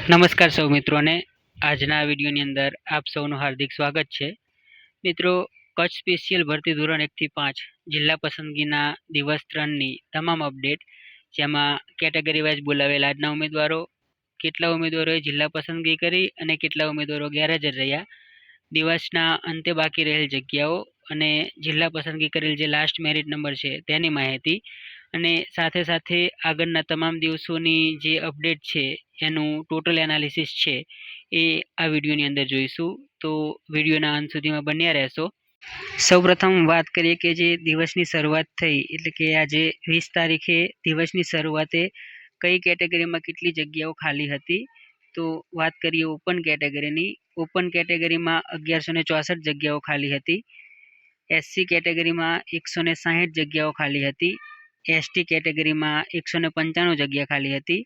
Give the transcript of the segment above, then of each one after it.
નમસ્કાર સૌ મિત્રોને આજના વિડીયોની અંદર આપ સૌનું હાર્દિક સ્વાગત છે. મિત્રો, કચ્છ સ્પેશિયલ ભરતી ધોરણ 1 થી 5 જિલ્લા પસંદગીના દિવસ 3ની તમામ અપડેટ, જેમાં કેટેગરી વાઇઝ બોલાવેલા આજના ઉમેદવારો, કેટલા ઉમેદવારોએ જિલ્લા પસંદગી કરી અને કેટલા ઉમેદવારો ગેરહાજર રહ્યા, દિવસના અંતે બાકી રહેલ જગ્યાઓ અને જિલ્લા પસંદગી કરેલ જે લાસ્ટ મેરિટ નંબર છે તેની માહિતી, અને સાથે સાથે આગળના તમામ દિવસોની જે અપડેટ છે એનું ટોટલ એનાલિસિસ છે એ આ વિડીયોની અંદર જોઈશું. તો વિડીયોના અંત સુધીમાં બન્યા રહેશો. સૌપ્રથમ વાત કરીએ કે જે દિવસની શરૂઆત થઈ, એટલે કે આજે 20 તારીખે દિવસની શરૂઆતે કઈ કેટેગરીમાં કેટલી જગ્યાઓ ખાલી હતી. તો વાત કરીએ ઓપન કેટેગરીની. ઓપન કેટેગરીમાં 1164 જગ્યાઓ ખાલી હતી. એસસી કેટેગરીમાં 160 જગ્યાઓ ખાલી હતી. એસટી કેટેગરીમાં 195 જગ્યા ખાલી હતી.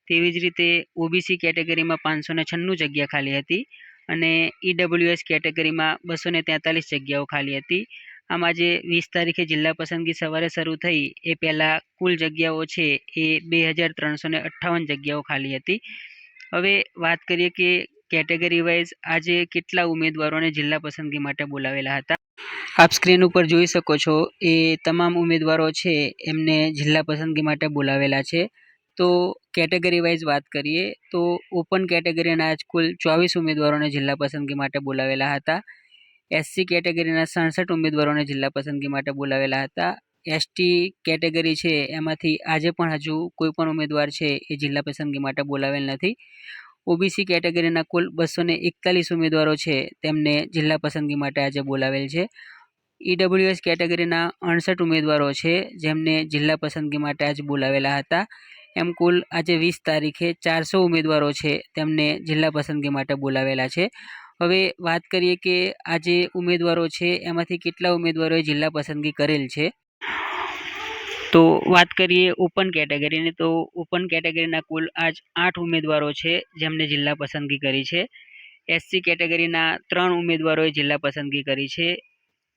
તેવી જ રીતે ઓબીસી કેટેગરીમાં 596 જગ્યા ખાલી હતી અને ઈડબ્લ્યુએસ કેટેગરીમાં 243 જગ્યાઓ ખાલી હતી. આમ આજે 20 તારીખે જિલ્લા પસંદગી સવારે શરૂ થઈ એ પહેલાં કુલ જગ્યાઓ છે એ 2358 જગ્યાઓ ખાલી હતી. હવે વાત કરીએ કે કેટેગરી વાઇઝ આજે કેટલા ઉમેદવારોને જિલ્લા પસંદગી માટે બોલાવેલા હતા. આપ સ્ક્રીન ઉપર જોઈ શકો છો એ તમામ ઉમેદવારો છે એમને જિલ્લા પસંદગી માટે બોલાવેલા છે. તો કેટેગરી વાઇઝ વાત કરીએ તો ઓપન કેટેગરીના આજ કુલ 24 ઉમેદવારોને જિલ્લા પસંદગી માટે બોલાવેલા હતા. એસસી કેટેગરીના 67 ઉમેદવારોને જિલ્લા પસંદગી માટે બોલાવેલા હતા. એસટી કેટેગરી છે એમાંથી આજે પણ હજુ કોઈ પણ ઉમેદવાર છે એ જિલ્લા પસંદગી માટે બોલાવેલ નથી. ઓબીસી કેટેગરીના કુલ 241 ઉમેદવારો છે તેમને જિલ્લા પસંદગી માટે આજે બોલાવેલ છે. ઈડબ્લ્યુએસ કેટેગરીના 68 ઉમેદવારો છે જેમને જિલ્લા પસંદગી માટે આજે બોલાવેલા હતા. એમ કુલ આજે 20 તારીખે 400 ઉમેદવારો છે તેમને જિલ્લા પસંદગી માટે બોલાવેલા છે. હવે વાત કરીએ કે આજે ઉમેદવારો છે એમાંથી કેટલા ઉમેદવારોએ જિલ્લા પસંદગી કરેલ છે. તો વાત કરીએ ઓપન કેટેગરીની. તો ઓપન કેટેગરીના કુલ આજ 8 ઉમેદવારો છે જેમને જિલ્લા પસંદગી કરી છે. એસસી કેટેગરીના 3 ઉમેદવારોએ જિલ્લા પસંદગી કરી છે.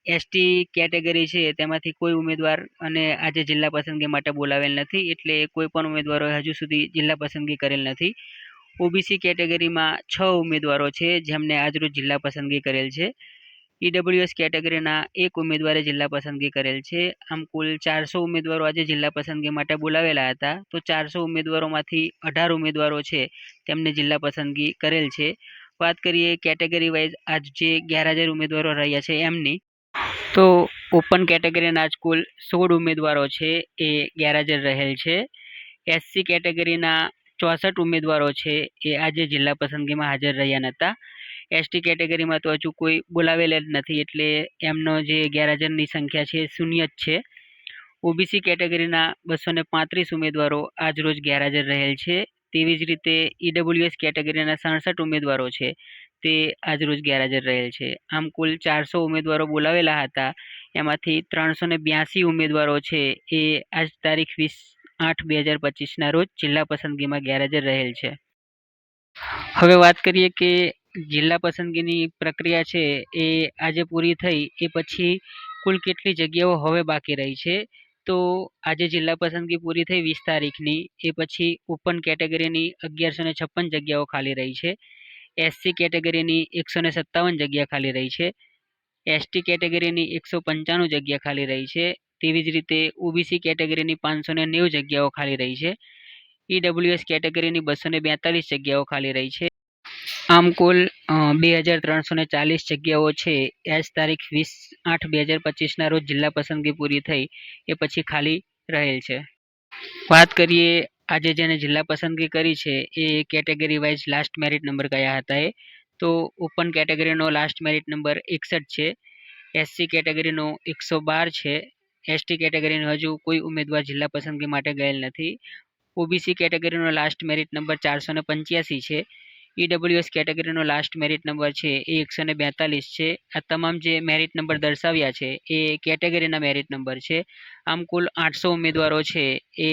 એસટી કેટેગરી છે તેમાંથી કોઈ ઉમેદવાર અને આજે જિલ્લા પસંદગી માટે બોલાવેલ નથી, એટલે કોઈ પણ ઉમેદવારોએ હજુ સુધી જિલ્લા પસંદગી કરેલ નથી. ઓબીસી કેટેગરીમાં 6 ઉમેદવારો છે જેમને આજરોજ જિલ્લા પસંદગી કરેલ છે. ઈડબ્લ્યુએસ કેટેગરીના 1 ઉમેદવારે જિલ્લા પસંદગી કરેલ છે. આમ કુલ 400 ઉમેદવારો આજે જિલ્લા પસંદગી માટે બોલાવેલા હતા. તો 400 ઉમેદવારોમાંથી 18 ઉમેદવારો છે તેમને જિલ્લા પસંદગી કરેલ છે. વાત કરીએ કેટેગરી વાઇઝ આજ જે ગેરહાજર ઉમેદવારો રહ્યા છે એમની. તો ઓપન કેટેગરીના આજ કુલ 16 ઉમેદવારો છે એ ગેરહાજર રહેલ છે. એસસી કેટેગરીના 64 ઉમેદવારો છે એ આજે જિલ્લા પસંદગીમાં હાજર રહ્યા નહોતા. એસટી કેટેગરીમાં તો હજુ કોઈ બોલાવેલ જ નથી, એટલે એમનો જે ગેરહાજરની સંખ્યા છે એ શૂન્ય જ છે. ઓબીસી કેટેગરીના 235 ઉમેદવારો આજરોજ ગેરહાજર રહેલ છે. તેવી જ રીતે ઈડબ્લ્યુએસ કેટેગરીના 67 ઉમેદવારો છે તે આજરોજ ગેરહાજર રહેલ છે. આમ કુલ 400 ઉમેદવારો બોલાવેલા હતા, એમાંથી 382 ઉમેદવારો છે એ આજ તારીખ 20/8/2025ના રોજ જિલ્લા પસંદગીમાં ગેરહાજર રહેલ છે. હવે વાત કરીએ કે જિલ્લા પસંદગીની પ્રક્રિયા છે એ આજે પૂરી થઈ એ પછી કુલ કેટલી જગ્યાઓ હવે બાકી રહી છે. તો આજે જિલ્લા પસંદગી પૂરી થઈ 20 તારીખની, એ પછી ઓપન કેટેગરીની 1156 જગ્યાઓ ખાલી રહી છે. એસસી કેટેગરીની 157 જગ્યા ખાલી રહી છે. એસટી કેટેગરીની 195 જગ્યા ખાલી રહી છે. તેવી જ રીતે ઓબીસી કેટેગરીની 590 જગ્યાઓ ખાલી રહી છે. ઈડબ્લ્યુએસ કેટેગરીની 242 જગ્યાઓ ખાલી રહી છે. આમ કુલ 2340 જગ્યાઓ છે આજ તારીખ 20/8/2025ના રોજ જિલ્લા પસંદગી પૂરી થઈ એ પછી ખાલી રહેલ છે. વાત કરીએ આજે જેને જિલ્લા પસંદગી કરી છે એ category wise last merit number કયા હતા એ. તો ઓપન કેટેગરીનો લાસ્ટ મેરિટ નંબર 61 છે. એસસી કેટેગરીનો 112 છે. એસટી કેટેગરીનો હજુ કોઈ ઉમેદવાર જિલ્લા પસંદગી માટે ગયેલ નથી. ઓબીસી કેટેગરીનો લાસ્ટ મેરિટ નંબર 485 છે. ઈડબ્લ્યુએસ કેટેગરીનો લાસ્ટ મેરિટ નંબર છે એ 142 છે. આ તમામ જે મેરિટ નંબર દર્શાવ્યા છે એ કેટેગરીના મેરિટ નંબર છે. આમ કુલ 800 ઉમેદવારો છે એ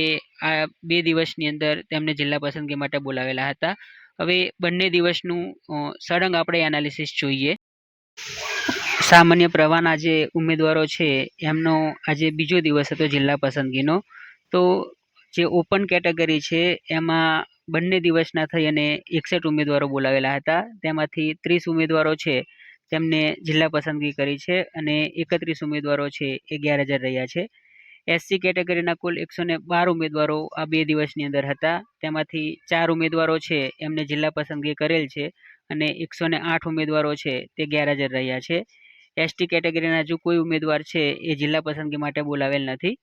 આ 2 દિવસની અંદર તેમને જિલ્લા પસંદગી માટે બોલાવેલા હતા. હવે બંને દિવસનું સળંગ આપણે એનાલિસિસ જોઈએ. સામાન્ય પ્રવાહના જે ઉમેદવારો છે એમનો આજે બીજો દિવસ હતો જિલ્લા પસંદગીનો. તો જે ઓપન કેટેગરી છે એમાં બંને દિવસના થઈ અને 61 ઉમેદવારો બોલાવેલા હતા. તેમાંથી 30 ઉમેદવારો છે તેમને જિલ્લા પસંદગી કરી છે અને 31 ઉમેદવારો છે એ ગેરહાજર રહ્યા છે. એસસી કેટેગરીના કુલ 112 ઉમેદવારો આ 2 દિવસની અંદર હતા. તેમાંથી 4 ઉમેદવારો છે એમને જિલ્લા પસંદગી કરેલ છે અને 108 ઉમેદવારો છે તે ગેરહાજર રહ્યા છે. એસટી કેટેગરીના હજુ કોઈ ઉમેદવાર છે એ જિલ્લા પસંદગી માટે બોલાવેલ નથી.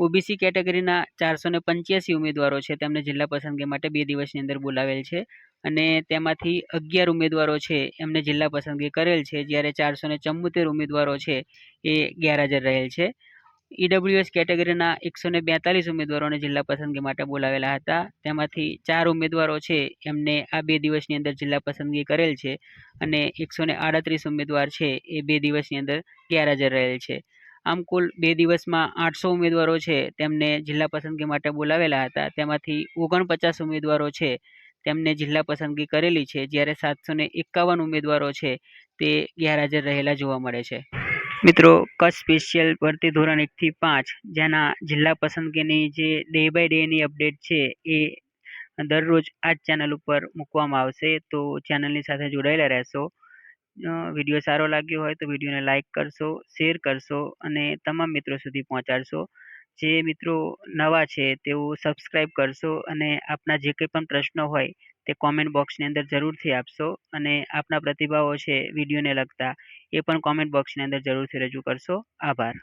ઓબીસી કેટેગરીના 485 ઉમેદવારો છે તેમને જિલ્લા પસંદગી માટે 2 દિવસની અંદર બોલાવેલ છે અને તેમાંથી 11 ઉમેદવારો છે એમને જિલ્લા પસંદગી કરેલ છે, જ્યારે 474 ઉમેદવારો છે એ ગેરહાજર રહેલ છે. ઈડબ્લ્યુએસ કેટેગરીના 142 ઉમેદવારોને જિલ્લા પસંદગી માટે બોલાવેલા હતા. તેમાંથી 4 ઉમેદવારો છે એમને આ 2 દિવસની અંદર જિલ્લા પસંદગી કરેલ છે અને 138 ઉમેદવાર છે એ 2 દિવસની અંદર ગેરહાજર રહેલ છે. આમ કુલ 2 દિવસમાં 800 ઉમેદવારો છે તેમને જિલ્લા પસંદગી માટે બોલાવેલા હતા. તેમાંથી 49 ઉમેદવારો છે તેમને જિલ્લા પસંદગી કરેલી છે, જ્યારે 751 ઉમેદવારો છે તે ગેરહાજર રહેલા જોવા મળે છે. મિત્રો, કચ્છ સ્પેશિયલ ભરતી ધોરણ 1 થી 5 જેના જિલ્લા પસંદગીની જે ડે બાય ડેની અપડેટ છે એ દરરોજ આ જ ચેનલ ઉપર મૂકવામાં આવશે, તો ચેનલની સાથે જોડાયેલા રહેશો. વિડીયો સારો લાગ્યો હોય તો વિડીયોને લાઇક કરશો, શેર કરશો અને તમામ મિત્રો સુધી પહોંચાડશો. જે મિત્રો નવા છે તેઓ સબસ્ક્રાઈબ કરશો અને આપના જે કંઈ પણ પ્રશ્નો હોય તે કોમેન્ટ બોક્સની અંદર જરૂરથી આપશો અને આપના પ્રતિભાવો છે વિડીયોને લગતા એ પણ કોમેન્ટ બોક્સની અંદર જરૂરથી રજૂ કરશો. આભાર.